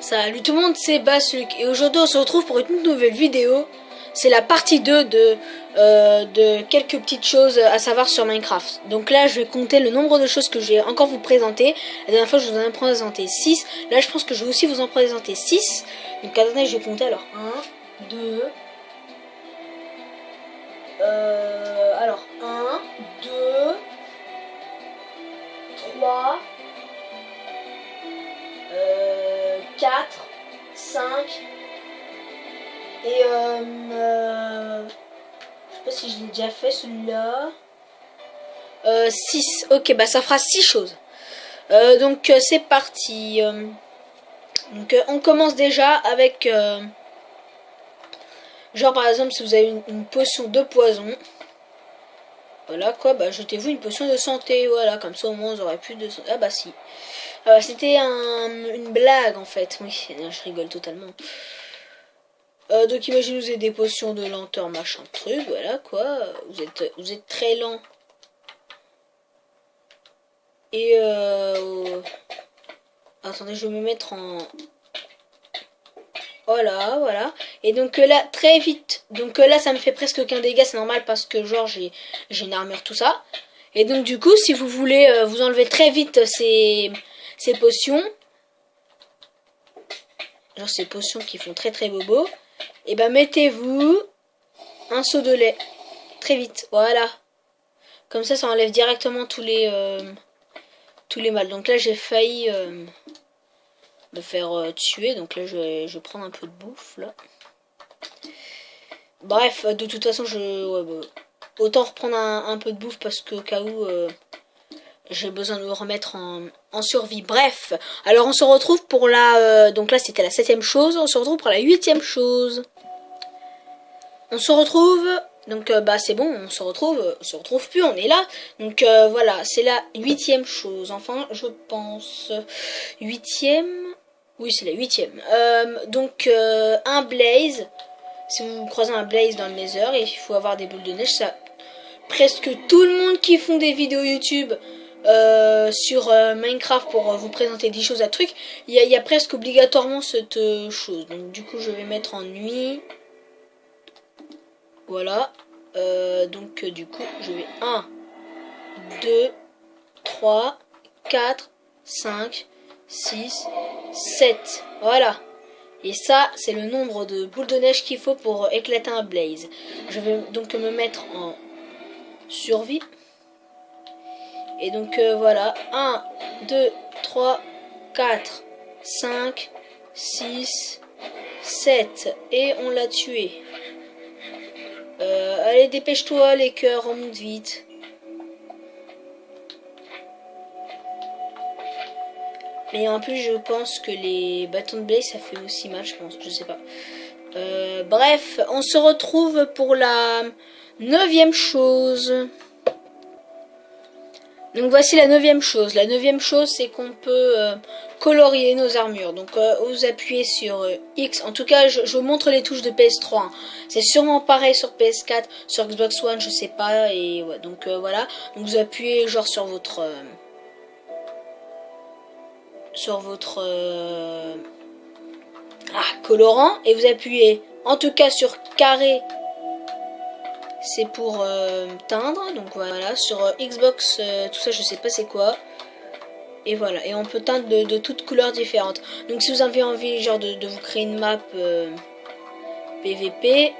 Salut tout le monde, c'est Basuk et aujourd'hui on se retrouve pour une toute nouvelle vidéo. C'est la partie 2 de quelques petites choses à savoir sur Minecraft. Donc là je vais compter le nombre de choses que je vais encore vous présenter. La dernière fois je vous en ai présenté 6. Là je pense que je vais aussi vous en présenter 6. Donc attendez, je vais compter alors 1, 2... alors 1, 2, 3... 4, 5 et je sais pas si je l'ai déjà fait celui-là. 6. Ok, bah ça fera 6 choses. Donc c'est parti. Donc on commence déjà avec genre par exemple si vous avez une potion de poison. Voilà quoi, bah jetez-vous une potion de santé, voilà, comme ça au moins vous aurez plus de santé. Ah bah si. C'était une blague en fait, oui, je rigole totalement. Donc imaginez vous avez des potions de lenteur, machin truc, voilà quoi, vous êtes très lent. Et attendez, je vais me mettre en... Voilà, voilà. Et donc là, très vite. Donc là, ça me fait presque aucun dégât, c'est normal parce que genre j'ai une armure, tout ça. Et donc du coup, si vous voulez vous enlever très vite ces potions, genre ces potions qui font très très bobo, et ben mettez-vous un seau de lait. Très vite, voilà. Comme ça enlève directement tous les mal. Donc là, j'ai failli me faire tuer. Donc là, je vais prendre un peu de bouffe, là. Bref, de toute façon, autant reprendre un peu de bouffe parce que au cas où j'ai besoin de me remettre en survie. Bref, alors on se retrouve pour la... donc là, c'était la 7ème chose. On se retrouve pour la 8ème chose. On se retrouve... Donc bah c'est bon, on se retrouve plus, on est là. Donc voilà, c'est la 8ème chose. Enfin, je pense 8ème. Oui, c'est la 8ème. Donc un blaze. Si vous croisez un blaze dans le nether, il faut avoir des boules de neige. Ça, presque tout le monde qui font des vidéos YouTube sur Minecraft pour vous présenter des choses à trucs, il y a presque obligatoirement cette chose. Donc du coup, je vais mettre en nuit. Voilà. Donc du coup, je vais 1, 2, 3, 4, 5, 6, 7. Voilà. Et ça, c'est le nombre de boules de neige qu'il faut pour éclater un blaze. Je vais donc me mettre en survie. Et donc voilà. 1, 2, 3, 4, 5, 6, 7. Et on l'a tué. Allez, dépêche-toi, les cœurs, on monte vite. Mais en plus, je pense que les bâtons de blaze, ça fait aussi mal, je pense. Je sais pas. Bref, on se retrouve pour la 9ème chose. Donc voici la 9ème chose. La 9ème chose, c'est qu'on peut colorier nos armures. Donc vous appuyez sur X. En tout cas, je vous montre les touches de PS3. Hein. C'est sûrement pareil sur PS4, sur Xbox One, je sais pas. Et ouais, donc voilà. Donc vous appuyez genre sur votre colorant et vous appuyez en tout cas sur carré. C'est pour teindre, donc voilà, sur Xbox, tout ça je sais pas c'est quoi. Et voilà, et on peut teindre de toutes couleurs différentes. Donc si vous avez envie genre de vous créer une map PVP,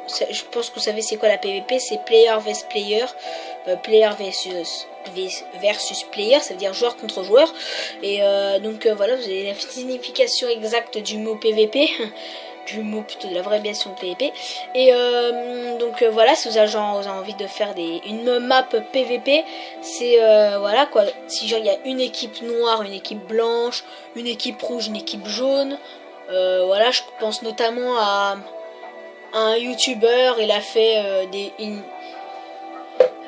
je pense que vous savez c'est quoi la PVP, c'est player vs player, player versus player, ça veut dire joueur contre joueur. Et donc voilà, vous avez la signification exacte du mot PVP. Du mot plutôt de la vraie version PVP. Et donc voilà, si vous avez envie de faire une map PVP, c'est voilà quoi, si genre il y a une équipe noire, une équipe blanche, une équipe rouge, une équipe jaune, voilà, je pense notamment à un youtubeur, il a fait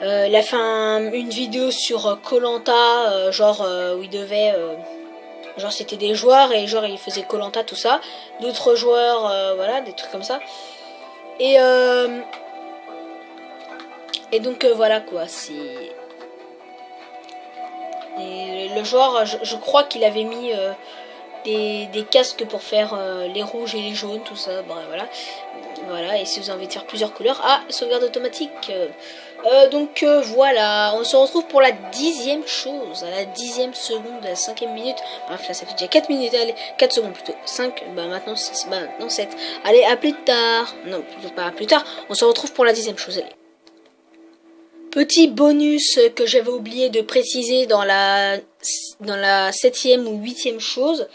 une vidéo sur Koh-Lanta, genre où il devait genre c'était des joueurs et genre ils faisaient Koh-Lanta tout ça, d'autres joueurs voilà, des trucs comme ça. Et donc voilà quoi, c'est et le joueur je crois qu'il avait mis des casques pour faire les rouges et les jaunes, tout ça. Bon, voilà. Voilà, et si vous avez envie de faire plusieurs couleurs, ah, sauvegarde automatique. Donc voilà, on se retrouve pour la 10e chose, à la 10e seconde, à la 5e minute. Bref, là ça fait déjà 4 minutes, allez, 4 secondes plutôt. 5, bah maintenant 6, bah maintenant 7. Allez, à plus tard. Non, plutôt pas à plus tard. On se retrouve pour la 10e chose, allez. Petit bonus que j'avais oublié de préciser dans la 7e ou 8e chose.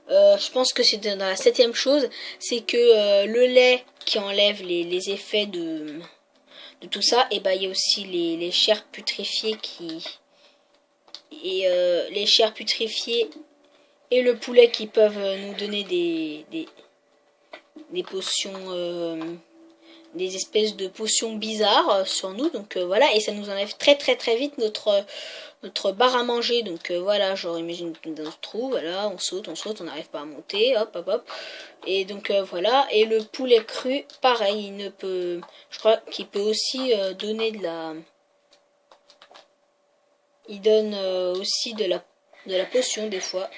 Je pense que c'est dans la 7e chose, c'est que le lait qui enlève les effets de tout ça, et bah il y a aussi les chairs putréfiées les chairs putréfiées et le poulet qui peuvent nous donner des potions, des espèces de potions bizarres sur nous. Donc voilà, et ça nous enlève très vite notre barre à manger. Donc voilà, genre imagine dans ce trou, voilà, on saute, on n'arrive pas à monter, hop hop hop. Et donc voilà, et le poulet cru, pareil, il ne peut, je crois qu'il peut aussi donner de la, il donne aussi de la potion des fois.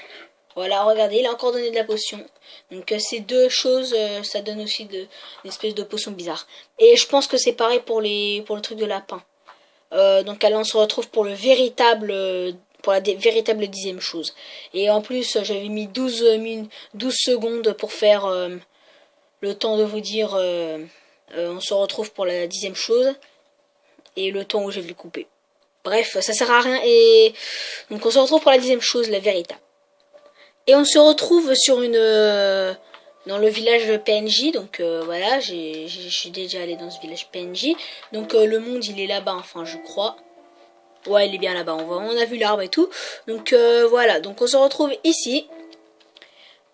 Voilà, regardez, il a encore donné de la potion. Donc ces deux choses, ça donne aussi une espèce de potion bizarre. Et je pense que c'est pareil pour le truc de lapin. Donc là on se retrouve pour le véritable pour la véritable 10e chose. Et en plus j'avais mis 12 secondes pour faire le temps de vous dire on se retrouve pour la 10e chose et le temps où j'ai vu couper. Bref, ça sert à rien, et donc on se retrouve pour la 10e chose, la véritable. Et on se retrouve sur dans le village de PNJ, donc voilà, je suis déjà allé dans ce village PNJ. Donc le monde il est là-bas, enfin je crois. Ouais, il est bien là-bas, on a vu l'arbre et tout. Donc voilà, donc on se retrouve ici,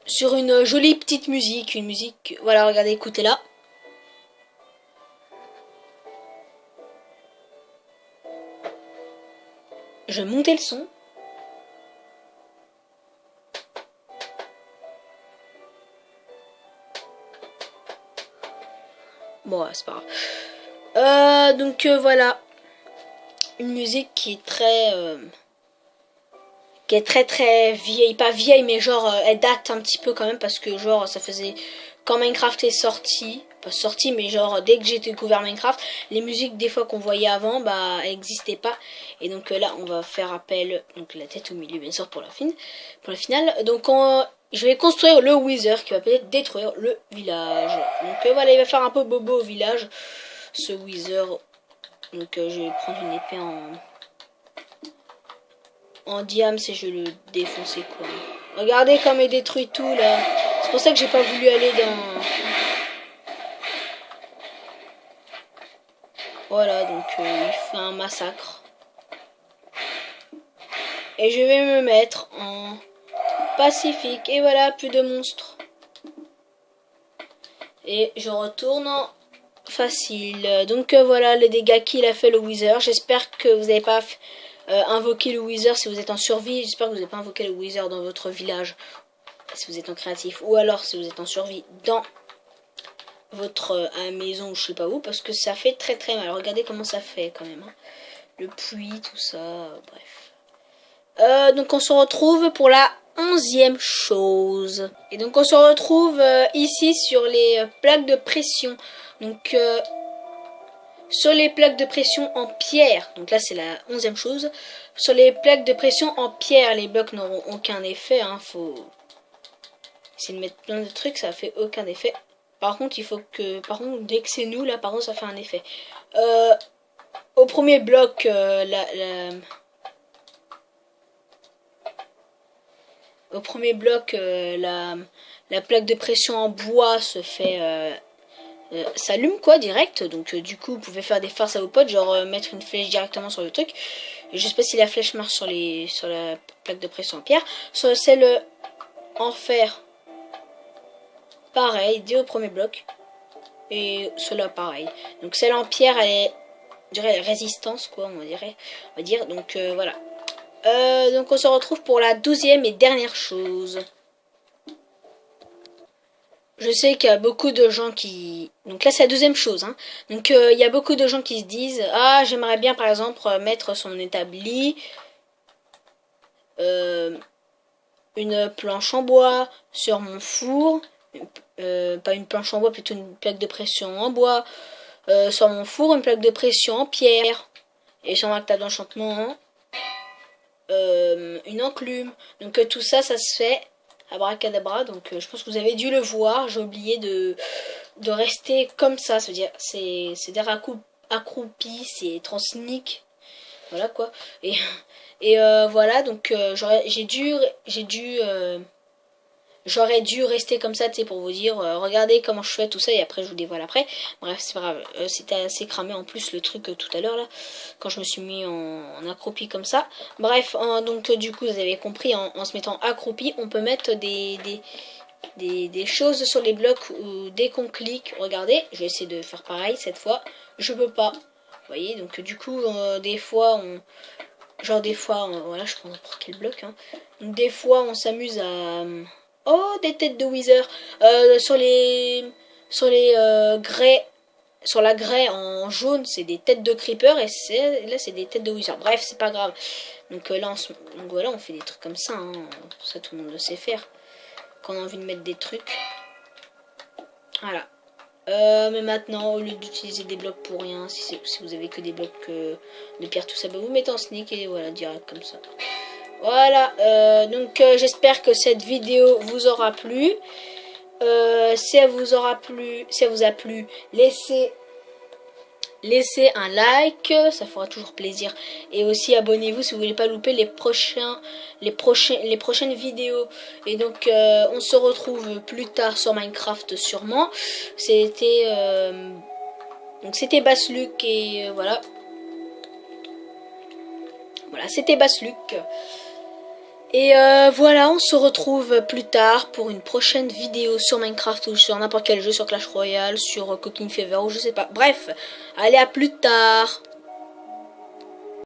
sur une jolie petite musique, une musique, voilà, regardez, écoutez-la. Je vais monter le son. Bon, c'est pas grave. Donc voilà, une musique qui est très vieille, pas vieille, mais genre elle date un petit peu quand même, parce que genre ça faisait quand Minecraft est sorti, pas sorti, mais genre dès que j'ai découvert Minecraft, les musiques des fois qu'on voyait avant, bah elles n'existaient pas. Et donc là on va faire appel, donc la tête au milieu bien sûr pour la finale. Donc je vais construire le Wither qui va peut-être détruire le village. Donc voilà, il va faire un peu bobo au village, ce Wither. Donc je vais prendre une épée en diams et je vais le défoncer quoi. Regardez comme il détruit tout là. C'est pour ça que j'ai pas voulu aller dans... Voilà, donc il fait un massacre. Et je vais me mettre en pacifique. Et voilà, plus de monstres. Et je retourne en facile. Donc voilà les dégâts qu'il a fait le Wither. J'espère que vous n'avez pas invoqué le Wither si vous êtes en survie. J'espère que vous n'avez pas invoqué le Wither dans votre village si vous êtes en créatif. Ou alors si vous êtes en survie dans votre maison ou je sais pas où. Parce que ça fait très mal. Regardez comment ça fait quand même. Hein. Le puits, tout ça. Bref. Donc on se retrouve pour la 11e chose. Et donc on se retrouve ici sur les plaques de pression. Donc sur les plaques de pression en pierre, donc là c'est la 11e chose. Sur les plaques de pression en pierre, les blocs n'auront aucun effet. Hein, faut essayer de mettre plein de trucs, ça fait aucun effet. Par contre il faut que, dès que c'est nous là, par contre ça fait un effet. Au premier bloc, au premier bloc, la plaque de pression en bois se fait s'allume quoi direct. Donc du coup vous pouvez faire des farces à vos potes, genre mettre une flèche directement sur le truc. Et je sais pas si la flèche marche sur la plaque de pression en pierre. Sur celle en fer, pareil, dès au premier bloc. Et cela pareil. Donc celle en pierre elle est, je dirais, résistance quoi, on va dire. Donc voilà. Donc on se retrouve pour la 12e et dernière chose. Je sais qu'il y a beaucoup de gens qui... Donc là c'est la 2e chose. Hein. Donc il y a beaucoup de gens qui se disent « Ah, j'aimerais bien par exemple mettre son établi une planche en bois sur mon four. Pas une planche en bois, plutôt une plaque de pression en bois. Sur mon four, une plaque de pression en pierre. Et sur ma table d'enchantement, une enclume. Donc tout ça, ça se fait abracadabra. Donc je pense que vous avez dû le voir. J'ai oublié de rester comme ça. C'est-à-dire, c'est des accroupis, c'est transnique. Voilà quoi. Et voilà, donc j'aurais dû rester comme ça, tu sais, pour vous dire, regardez comment je fais tout ça, et après je vous dévoile après. Bref, c'est pas grave, c'était assez cramé en plus le truc tout à l'heure là, quand je me suis mis en accroupi comme ça. Bref, donc du coup, vous avez compris, en se mettant accroupi, on peut mettre des choses sur les blocs où dès qu'on clique, regardez, je vais essayer de faire pareil cette fois, je peux pas. Vous voyez, donc du coup, des fois, voilà, je prends n'importe quel bloc, hein. Donc, des fois, on s'amuse à... Oh, des têtes de Wither. Sur la grès en jaune, c'est des têtes de Creeper, et là, c'est des têtes de Wither. Bref, c'est pas grave. Donc là, donc voilà, on fait des trucs comme ça, hein. Ça, tout le monde le sait faire. Quand on a envie de mettre des trucs. Voilà. Mais maintenant, au lieu d'utiliser des blocs pour rien, si vous avez que des blocs de pierre, tout ça, bah vous mettez en sneak et voilà, direct comme ça. Voilà, donc j'espère que cette vidéo vous aura plu. Si elle vous a plu, laissez un like, ça fera toujours plaisir. Et aussi abonnez-vous si vous voulez pas louper les prochaines vidéos. Et donc on se retrouve plus tard sur Minecraft sûrement. C'était Bassluc et voilà. Voilà, c'était Bassluc. Et voilà, on se retrouve plus tard pour une prochaine vidéo sur Minecraft ou sur n'importe quel jeu, sur Clash Royale, sur Cooking Fever ou je sais pas. Bref, allez, à plus tard.